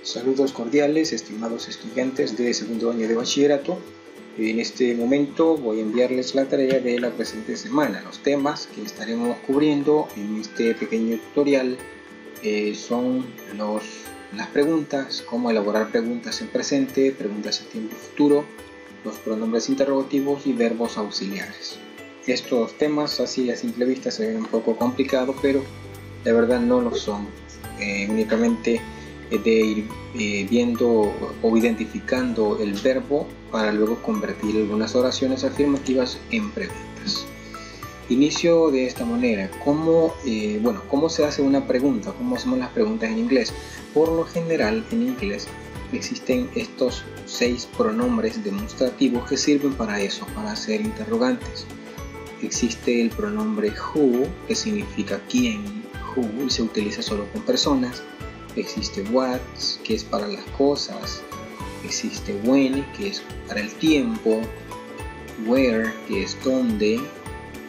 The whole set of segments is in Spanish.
Saludos cordiales, estimados estudiantes de segundo año de bachillerato. En este momento voy a enviarles la tarea de la presente semana. Los temas que estaremos cubriendo en este pequeño tutorial son las preguntas, cómo elaborar preguntas en presente, preguntas en tiempo futuro, los pronombres interrogativos y verbos auxiliares. Estos temas así a simple vista se ven un poco complicados, pero de verdad no lo son. Únicamente de ir viendo o identificando el verbo para luego convertir algunas oraciones afirmativas en preguntas. Inicio de esta manera. ¿Cómo se hace una pregunta? ¿Cómo hacemos las preguntas en inglés? Por lo general en inglés existen estos 6 pronombres demostrativos que sirven para eso, para hacer interrogantes. Existe el pronombre who, que significa quién, who, y se utiliza solo con personas. Existe what, que es para las cosas. Existe when, que es para el tiempo. Where, que es dónde.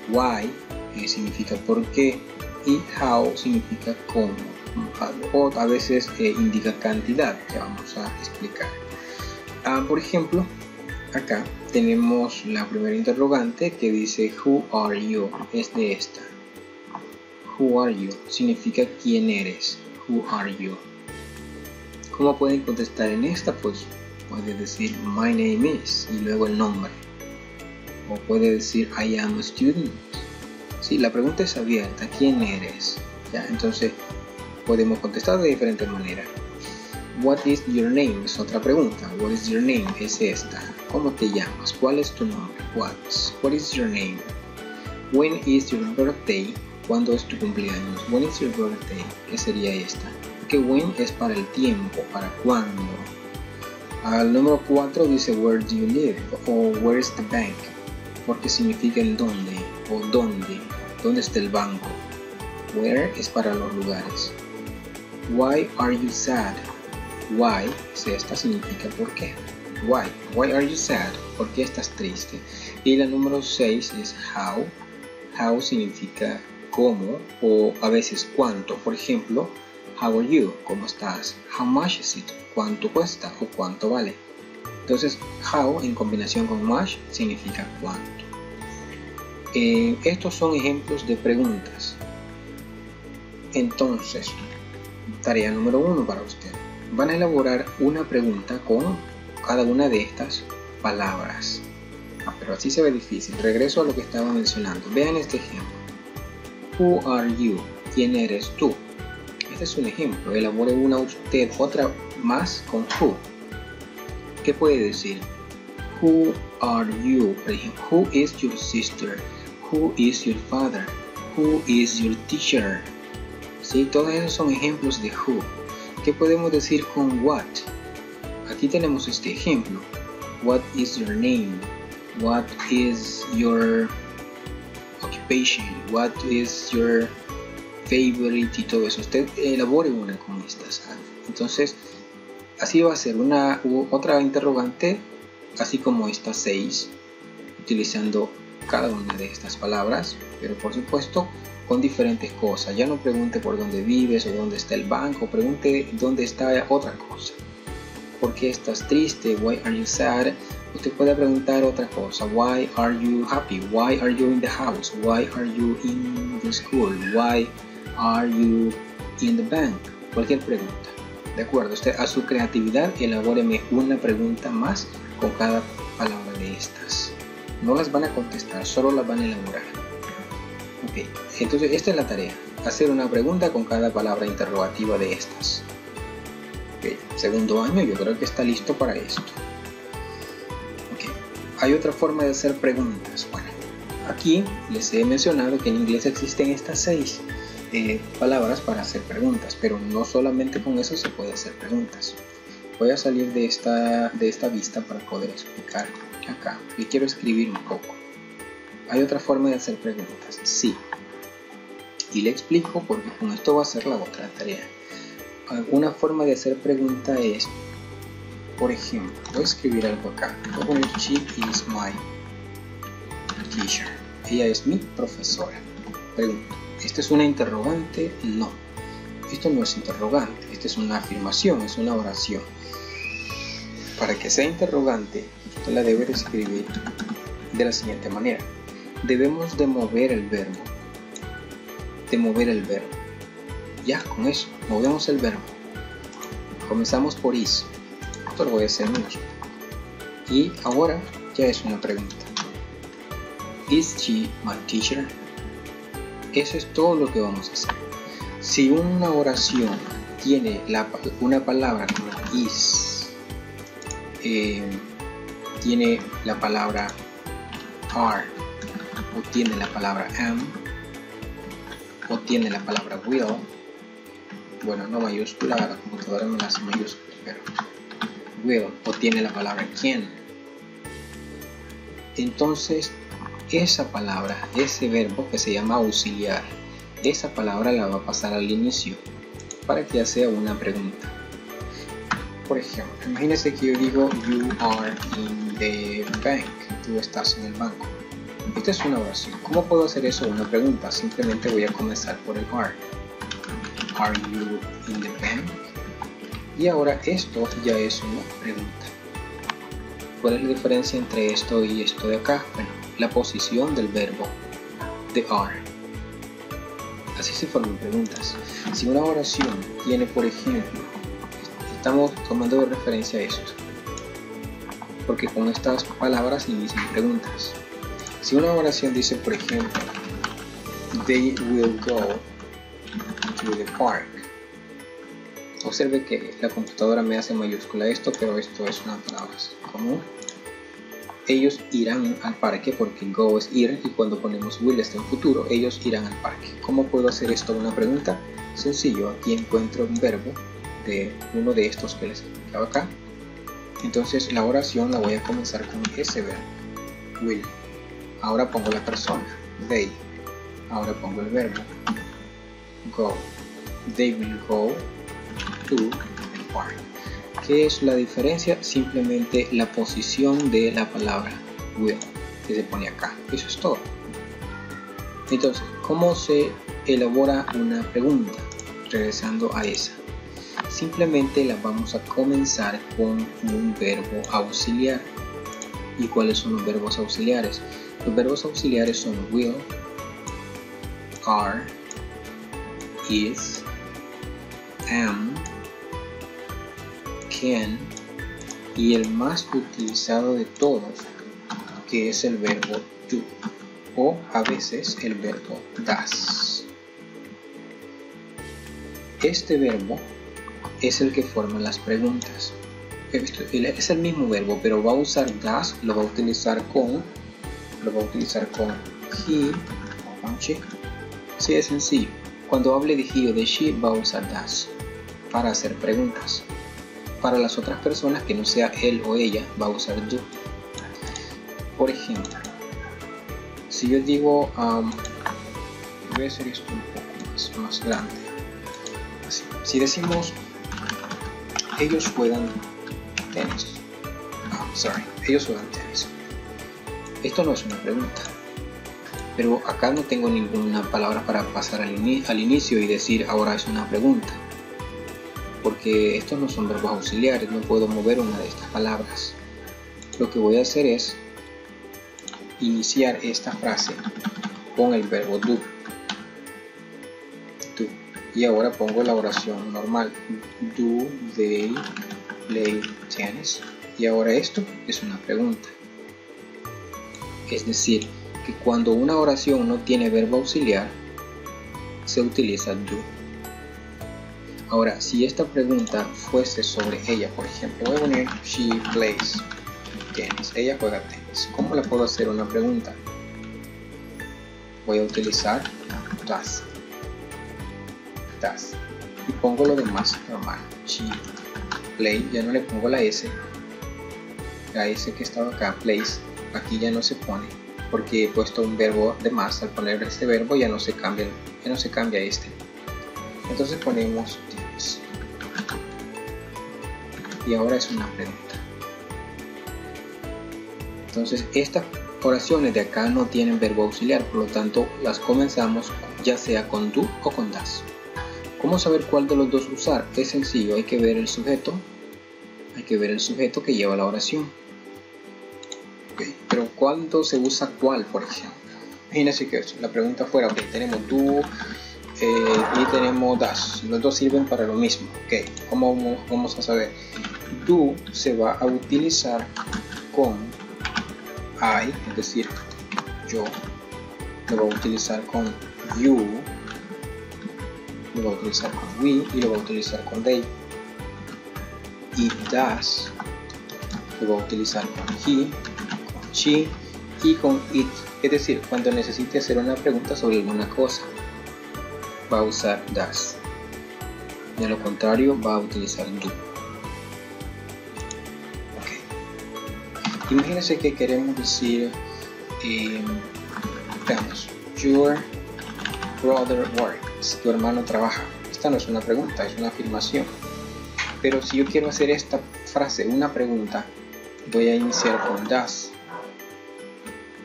Why, que significa por qué. Y how significa cómo. O a veces indica cantidad, que vamos a explicar. Por ejemplo, acá tenemos la primera interrogante que dice who are you. Es de esta. Who are you significa quién eres. Who are you? ¿Cómo pueden contestar en esta? Pues puede decir my name is y luego el nombre. O puede decir I am a student. Sí, la pregunta es abierta. ¿Quién eres? ¿Ya? Entonces podemos contestar de diferentes maneras. What is your name? Es otra pregunta. What is your name? Es esta. ¿Cómo te llamas? ¿Cuál es tu nombre? What is your name? When is your birthday? ¿Cuándo es tu cumpleaños? When is your birthday? ¿Qué sería esta? Que when es para el tiempo, para cuándo. Al número 4 dice where do you live o where is the bank, porque significa en dónde o dónde está el banco. Where es para los lugares. Why are you sad? Why es esta, significa por qué. Why are you sad? ¿Por qué estás triste? Y la número 6 es how. How significa cómo o a veces cuánto. Por ejemplo, how are you? ¿Cómo estás? How much is it? ¿Cuánto cuesta o cuánto vale? Entonces, how en combinación con much significa cuánto. Estos son ejemplos de preguntas. Entonces, tarea número 1 para usted. Van a elaborar una pregunta con cada una de estas palabras. Pero así se ve difícil. Regreso a lo que estaba mencionando. Vean este ejemplo. Who are you? ¿Quién eres tú? Este es un ejemplo. Elabore una usted, otra más con who. ¿Qué puede decir? Who are you? Por ejemplo, who is your sister? Who is your father? Who is your teacher? ¿Sí? Todos esos son ejemplos de who. ¿Qué podemos decir con what? Aquí tenemos este ejemplo. What is your name? What is your occupation? What is your favorite? Y todo eso. Usted elabore una con estas. Entonces, así va a ser otra interrogante, así como estas 6, utilizando cada una de estas palabras, pero por supuesto con diferentes cosas. Ya no pregunte por dónde vives o dónde está el banco, pregunte dónde está otra cosa. ¿Por qué estás triste? Why are you sad? Usted puede preguntar otra cosa. Why are you happy? Why are you in the house? Why are you in the school? Why are you in the bank? Cualquier pregunta. De acuerdo, usted a su creatividad elabóreme una pregunta más con cada palabra de estas. No las van a contestar, solo las van a elaborar. Ok, entonces esta es la tarea. Hacer una pregunta con cada palabra interrogativa de estas. Ok, segundo año yo creo que está listo para esto. Ok, hay otra forma de hacer preguntas. Bueno, aquí les he mencionado que en inglés existen estas 6 palabras para hacer preguntas, pero no solamente con eso se puede hacer preguntas. Voy a salir de esta vista para poder explicar acá. Y quiero escribir un poco. ¿Hay otra forma de hacer preguntas? Sí. Y le explico porque con esto va a ser la otra tarea. Una forma de hacer pregunta es, por ejemplo, voy a escribir algo acá. Voy a poner she is my teacher. Ella es mi profesora. Pregunta. ¿Esta es una interrogante? No. esto no es interrogante, esta es una afirmación, es una oración. Para que sea interrogante, usted la debe escribir de la siguiente manera. Debemos de mover el verbo. Ya, con eso, movemos el verbo. Comenzamos por is. Esto lo voy a hacer mucho. Y ahora ya es una pregunta. Is she my teacher? Eso es todo lo que vamos a hacer. Si una oración tiene una palabra como is, tiene la palabra are, o tiene la palabra am, o tiene la palabra will, bueno, no mayúscula, la computadora me la hace mayúscula, pero will, o tiene la palabra can, entonces esa palabra, ese verbo que se llama auxiliar, esa palabra la va a pasar al inicio para que ya sea una pregunta. Por ejemplo, imagínese que yo digo you are in the bank, tú estás en el banco. Esta es una oración. ¿Cómo puedo hacer eso? Una pregunta. Simplemente voy a comenzar por el are. Are you in the bank? Y ahora esto ya es una pregunta. ¿Cuál es la diferencia entre esto y esto de acá? Bueno, la posición del verbo, de are. Así se forman preguntas. Si una oración tiene, por ejemplo, estamos tomando de referencia a esto, porque con estas palabras inician preguntas. Si una oración dice, por ejemplo, they will go to the park, observe que la computadora me hace mayúscula esto, pero esto es una palabra común. Ellos irán al parque, porque go es ir, y cuando ponemos will está en futuro, ellos irán al parque. ¿Cómo puedo hacer esto una pregunta? Sencillo, aquí encuentro un verbo de uno de estos que les explicaba acá. Entonces la oración la voy a comenzar con ese verbo, will. Ahora pongo la persona, they. Ahora pongo el verbo, go. They will go to the park. ¿Qué es la diferencia? Simplemente la posición de la palabra will, que se pone acá. Eso es todo. Entonces, ¿cómo se elabora una pregunta? Regresando a esa. Simplemente la vamos a comenzar con un verbo auxiliar. ¿Y cuáles son los verbos auxiliares? Los verbos auxiliares son will, are, is, am, can y el más utilizado de todos, que es el verbo do, o a veces el verbo does. Este verbo es el que forma las preguntas. Es el mismo verbo, pero va a usar does, lo va a utilizar con he o con she. Así de sencillo. Cuando hable de he o de she, va a usar does para hacer preguntas. Para las otras personas que no sea él o ella, va a usar do. Por ejemplo, si yo digo, voy a hacer esto un poco más grande. Así. Si decimos, ellos juegan tenis. Ellos juegan tenis. Esto no es una pregunta, pero acá no tengo ninguna palabra para pasar al inicio y decir ahora es una pregunta, porque estos no son verbos auxiliares, no puedo mover una de estas palabras. Lo que voy a hacer es iniciar esta frase con el verbo do. Y ahora pongo la oración normal, do they play tennis? Y ahora esto es una pregunta. Es decir, que cuando una oración no tiene verbo auxiliar, se utiliza do. Ahora, si esta pregunta fuese sobre ella, por ejemplo, voy a poner she plays tennis, ella juega tenis. ¿Cómo la puedo hacer una pregunta? Voy a utilizar does. Y pongo lo demás normal. She play, ya no le pongo la S que estaba acá, plays, aquí ya no se pone, porque he puesto un verbo de más. Al poner este verbo ya no se cambia este. Entonces ponemos tennis. Y ahora es una pregunta. Entonces estas oraciones de acá no tienen verbo auxiliar, por lo tanto las comenzamos ya sea con do o con does. ¿Cómo saber cuál de los dos usar? Es sencillo, hay que ver el sujeto. Hay que ver el sujeto que lleva la oración. Okay. Pero ¿cuándo se usa cuál, por ejemplo? Imagínense que la pregunta fuera, ok, tenemos do y tenemos das. Los dos sirven para lo mismo. Ok, ¿cómo vamos a saber? Do se va a utilizar con I, es decir, yo. Lo va a utilizar con you. Lo va a utilizar con we y lo va a utilizar con they. Y das lo va a utilizar con he, con she y con it. Es decir, cuando necesite hacer una pregunta sobre alguna cosa, va a usar das. De lo contrario, va a utilizar do. Okay. Imagínense que queremos decir, veamos, your brother works. Tu hermano trabaja. Esta no es una pregunta, es una afirmación. Pero si yo quiero hacer esta frase una pregunta, voy a iniciar con does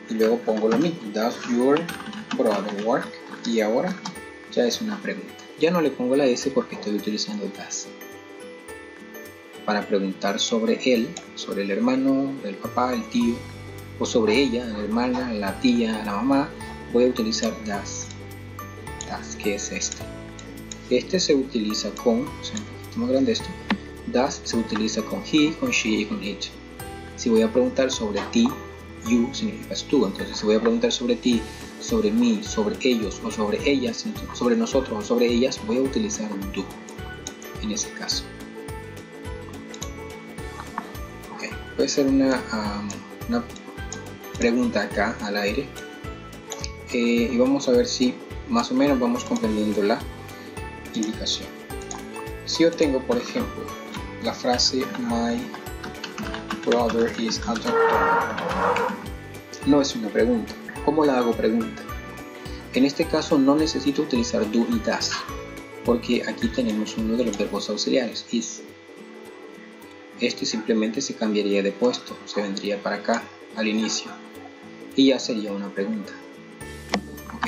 y luego pongo lo mismo, does your brother work, y ahora ya es una pregunta. Ya no le pongo la S porque estoy utilizando does. Para preguntar sobre él, sobre el hermano, el papá, el tío, o sobre ella, la hermana, la tía, la mamá, voy a utilizar does. Does, que es este. Este se utiliza con, o sea, un poquito más grande esto, does se utiliza con he, con she y con it. Si voy a preguntar sobre ti, you significa tú. Entonces si voy a preguntar sobre ti, sobre mí, sobre ellos o sobre ellas, sobre nosotros o sobre ellas, voy a utilizar un do en ese caso. Ok, puede ser una pregunta acá al aire, y vamos a ver si más o menos vamos comprendiendo la indicación. Si yo tengo, por ejemplo, la frase my brother is a doctor, no es una pregunta. ¿Cómo la hago pregunta? En este caso no necesito utilizar do y does, porque aquí tenemos uno de los verbos auxiliares, is. Este simplemente se cambiaría de puesto, se vendría para acá al inicio y ya sería una pregunta. Ok,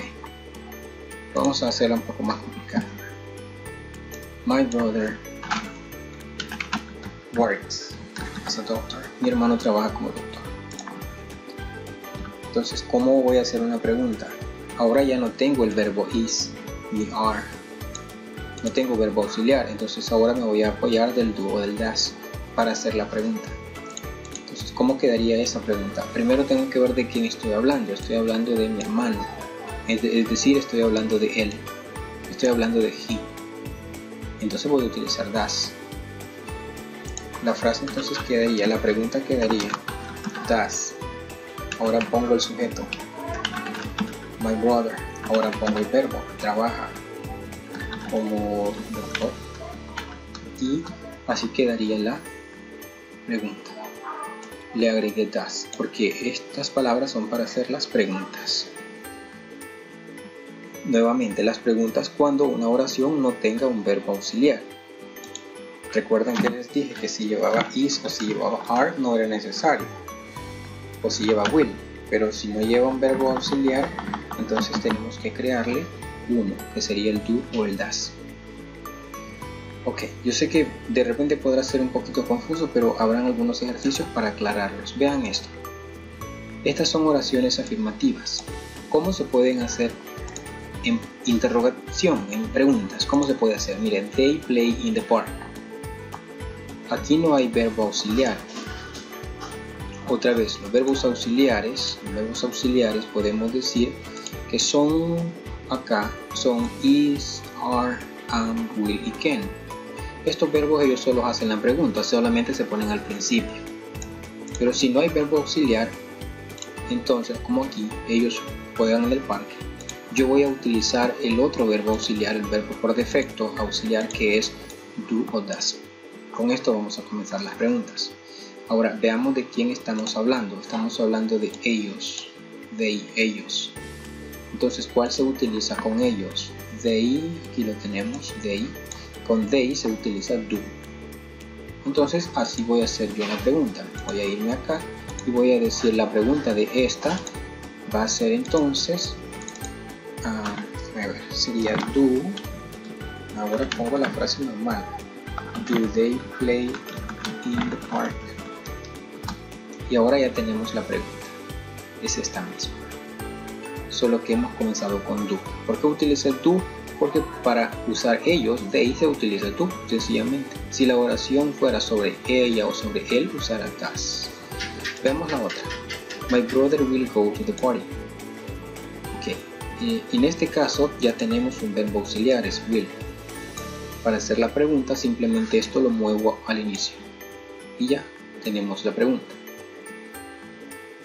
vamos a hacerla un poco más complicada. My brother works as a doctor. Mi hermano trabaja como doctor. Entonces, ¿cómo voy a hacer una pregunta? Ahora ya no tengo el verbo is ni are. No tengo verbo auxiliar. Entonces ahora me voy a apoyar del do o del does para hacer la pregunta. Entonces, ¿cómo quedaría esa pregunta? Primero tengo que ver de quién estoy hablando. Estoy hablando de mi hermano. Es decir, estoy hablando de él. Estoy hablando de he. Entonces voy a utilizar does. La frase entonces quedaría, la pregunta quedaría does. Ahora pongo el sujeto, my brother. Ahora pongo el verbo, trabaja como doctor. Y así quedaría la pregunta. Le agregué does porque estas palabras son para hacer las preguntas. Nuevamente, las preguntas cuando una oración no tenga un verbo auxiliar. Recuerden que les dije que si llevaba is o si llevaba are no era necesario, o si lleva will, pero si no lleva un verbo auxiliar, entonces tenemos que crearle uno, que sería el do o el does. Ok, yo sé que de repente podrá ser un poquito confuso, pero habrán algunos ejercicios para aclararlos. Vean esto. Estas son oraciones afirmativas. ¿Cómo se pueden hacer en interrogación, en preguntas? ¿Cómo se puede hacer? Miren, they play in the park. Aquí no hay verbo auxiliar. Otra vez, los verbos auxiliares podemos decir que son acá, son is, are, am, will y can. Estos verbos ellos solo hacen la pregunta, solamente se ponen al principio. Pero si no hay verbo auxiliar, entonces como aquí ellos juegan en el parque, yo voy a utilizar el otro verbo auxiliar, el verbo por defecto auxiliar, que es do o does. Con esto vamos a comenzar las preguntas. Ahora veamos de quién estamos hablando. Estamos hablando de ellos, they, ellos. Entonces, ¿cuál se utiliza con ellos? They, aquí lo tenemos, they. Con they se utiliza do. Entonces, así voy a hacer yo la pregunta. Voy a irme acá y voy a decir la pregunta de esta. Va a ser entonces, a ver, sería do Ahora pongo la frase normal. Do they play in the park? Y ahora ya tenemos la pregunta. Es esta misma. Solo que hemos comenzado con do. ¿Por qué utiliza el do? Porque para usar ellos, they se utiliza el do, sencillamente. Si la oración fuera sobre ella o sobre él, usará does. Veamos la otra. My brother will go to the party. Ok. En este caso ya tenemos un verbo auxiliar, es will. Para hacer la pregunta, simplemente esto lo muevo al inicio. Y ya tenemos la pregunta.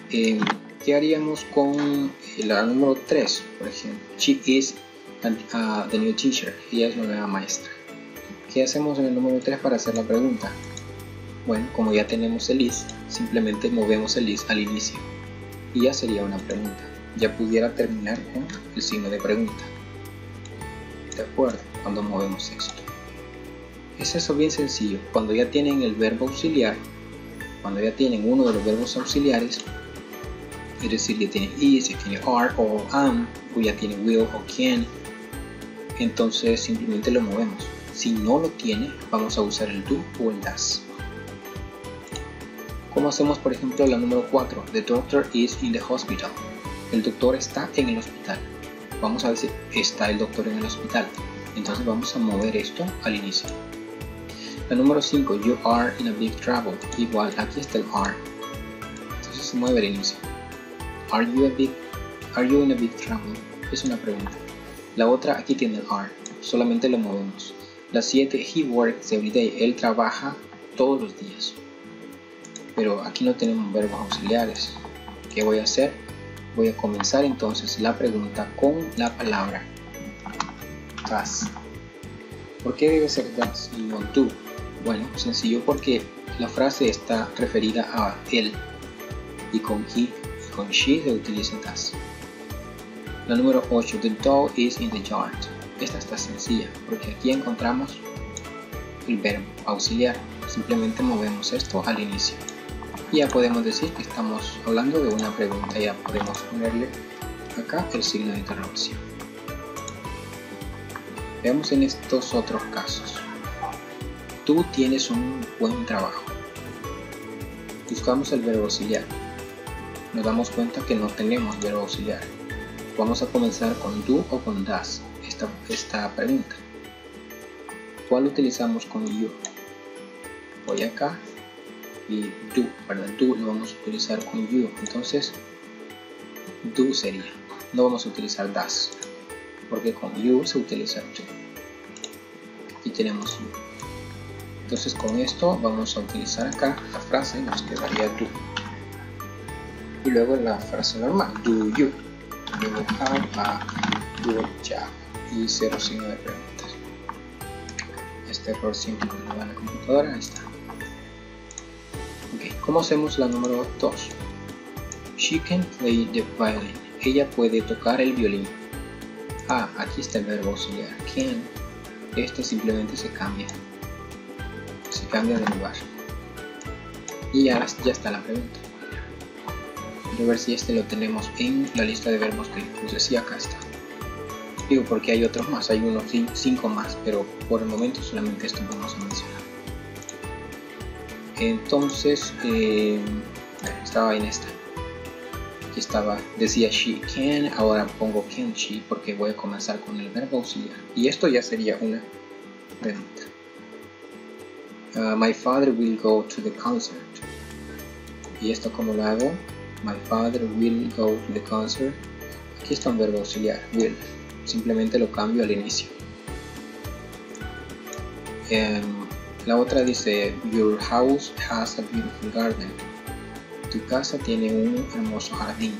¿Qué haríamos con la número 3? Por ejemplo, she is the new teacher. Ella es la nueva maestra. ¿Qué hacemos en el número 3 para hacer la pregunta? Bueno, como ya tenemos el is, simplemente movemos el is al inicio. Y ya sería una pregunta. Ya pudiera terminar con el signo de pregunta. ¿De acuerdo? Cuando movemos esto. Es eso bien sencillo. Cuando ya tienen el verbo auxiliar, cuando ya tienen uno de los verbos auxiliares, es decir, ya tiene is, ya tiene are o am, o ya tiene will o can, entonces simplemente lo movemos. Si no lo tiene, vamos a usar el do o el does. ¿Cómo hacemos, por ejemplo, la número 4? The doctor is in the hospital. El doctor está en el hospital. Vamos a decir, está el doctor en el hospital. Entonces vamos a mover esto al inicio. La número 5, you are in a big trouble. Igual, aquí está el are. Entonces se mueve al inicio. Are you in a big trouble? Es una pregunta. La otra, aquí tiene el are. Solamente lo movemos. La 7, he works every day. Él trabaja todos los días. Pero aquí no tenemos verbos auxiliares. ¿Qué voy a hacer? Voy a comenzar entonces la pregunta con la palabra does. ¿Por qué debe ser does y no do? Bueno, sencillo, porque la frase está referida a él, y con he y con she se utiliza does. La número 8, the dog is in the yard. Esta está sencilla porque aquí encontramos el verbo auxiliar. Simplemente movemos esto al inicio y ya podemos decir que estamos hablando de una pregunta. Ya podemos ponerle acá el signo de interrogación. Veamos en estos otros casos. Tú tienes un buen trabajo. Buscamos el verbo auxiliar. Nos damos cuenta que no tenemos verbo auxiliar. Vamos a comenzar con do o con does esta pregunta. ¿Cuál utilizamos con you? Voy acá y do, ¿verdad? Do lo vamos a utilizar con you. Entonces do sería. No vamos a utilizar does porque con you se utiliza do. Aquí tenemos you. Entonces con esto vamos a utilizar acá la frase y nos quedaría do. Y luego la frase normal, do you. You have a good job. Y 0 signo de preguntas. Este error siempre lo va a la computadora. Ahí está. Okay. ¿Cómo hacemos la número 2? She can play the violin. Ella puede tocar el violín. Aquí está el verbo auxiliar. Can. Este simplemente se cambia. Se cambia de lugar. Y ya está la pregunta. Quiero ver si este lo tenemos en la lista de verbos que les decía. Acá está. Digo porque hay otros más, hay unos 5 más, pero por el momento solamente esto vamos a mencionar. Entonces, estaba en esta. Aquí estaba, decía she can, ahora pongo can she porque voy a comenzar con el verbo auxiliar. Y esto ya sería una pregunta. My father will go to the concert. Y esto como lo hago, my father will go to the concert. Aquí está un verbo auxiliar, will. Simplemente lo cambio al inicio. La otra dice, your house has a beautiful garden. Tu casa tiene un hermoso jardín.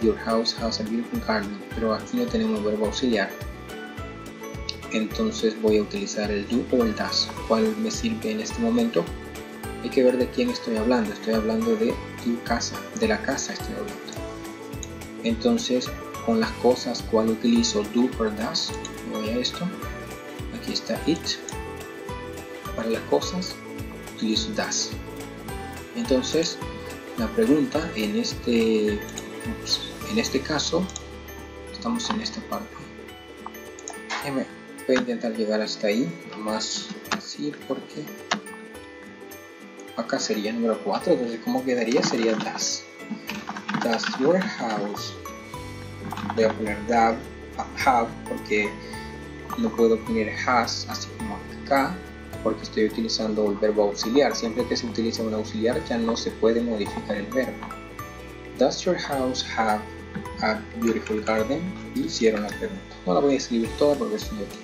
Your house has a beautiful garden. Pero aquí no tenemos verbo auxiliar. Entonces voy a utilizar el do o el does. ¿Cuál me sirve en este momento? Hay que ver de quién estoy hablando. Estoy hablando de tu casa, de la casa estoy hablando. Entonces, con las cosas, ¿cuál utilizo? Do or does. Voy a esto. Aquí está it. Para las cosas, utilizo does. Entonces, la pregunta en este caso, estamos en esta parte. voy a intentar llegar hasta ahí, nomás así, porque acá sería número 4, entonces ¿cómo quedaría? Sería does. Does your house, voy a poner have, porque no puedo poner has, así como acá, porque estoy utilizando el verbo auxiliar. Siempre que se utiliza un auxiliar ya no se puede modificar el verbo. Does your house have a beautiful garden? Y hicieron la pregunta. No la voy a escribir toda porque estoy aquí.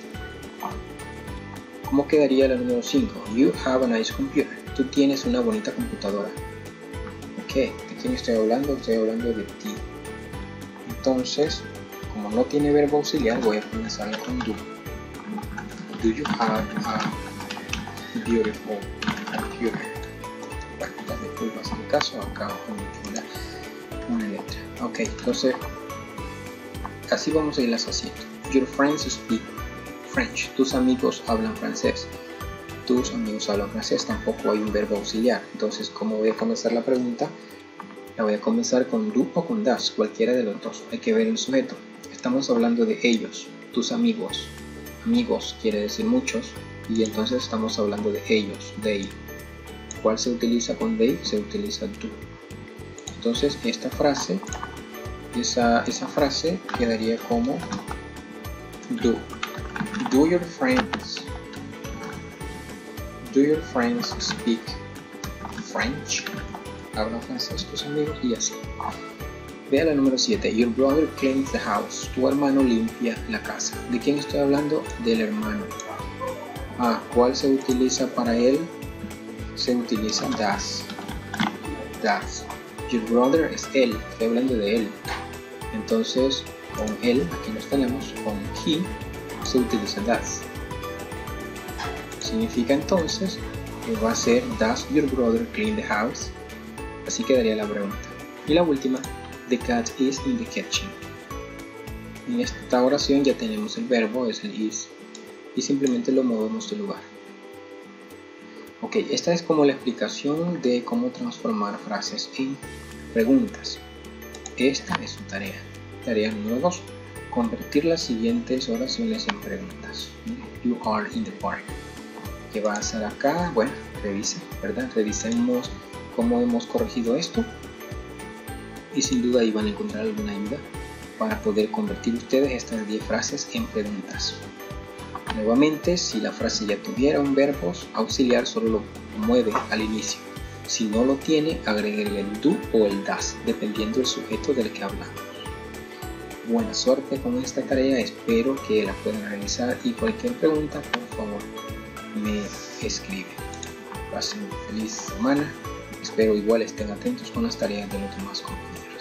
¿Cómo quedaría la número 5? You have a nice computer. Tú tienes una bonita computadora. Ok, ¿de quién estoy hablando? Estoy hablando de ti. Entonces, como no tiene verbo auxiliar, voy a comenzarla con do. Do you have a beautiful computer? Bueno, las disculpas en el caso, acá una letra. Ok, entonces así vamos a irlas haciendo. Your friends speak French. Tus amigos hablan francés. Tus amigos hablan francés. Tampoco hay un verbo auxiliar. Entonces, ¿cómo voy a comenzar la pregunta? La voy a comenzar con do o con das, cualquiera de los dos. Hay que ver el sujeto. Estamos hablando de ellos, tus amigos. Amigos quiere decir muchos, y entonces estamos hablando de ellos, they. ¿Cuál se utiliza con they? Se utiliza do. Entonces esta frase, esa frase quedaría como do. Do your friends speak French? Hablan francés tus amigos, y así. Vea la número 7. Your brother cleans the house. Tu hermano limpia la casa. ¿De quién estoy hablando? Del hermano. ¿Cuál se utiliza para él? Se utiliza does. Does. Your brother es él. Estoy hablando de él. Entonces, con él, aquí nos tenemos, con he, se utiliza does. Significa entonces que va a ser does your brother clean the house? Así quedaría la pregunta. Y la última, the cat is in the kitchen. En esta oración ya tenemos el verbo, es el is, y simplemente lo movemos de lugar. Ok, esta es como la explicación de cómo transformar frases en preguntas. Esta es su tarea. Tarea número 2. Convertir las siguientes oraciones en preguntas. You are in the park. ¿Qué va a hacer acá? Bueno, revise, ¿verdad? Revisemos cómo hemos corregido esto. Y sin duda ahí van a encontrar alguna ayuda para poder convertir ustedes estas 10 frases en preguntas. Nuevamente, si la frase ya tuviera un verbo auxiliar, solo lo mueve al inicio. Si no lo tiene, agregue el do o el das, dependiendo del sujeto del que hablamos. Buena suerte con esta tarea, espero que la puedan realizar, y cualquier pregunta, por favor, me escriben. Pasen una feliz semana, espero igual estén atentos con las tareas de los demás compañeros.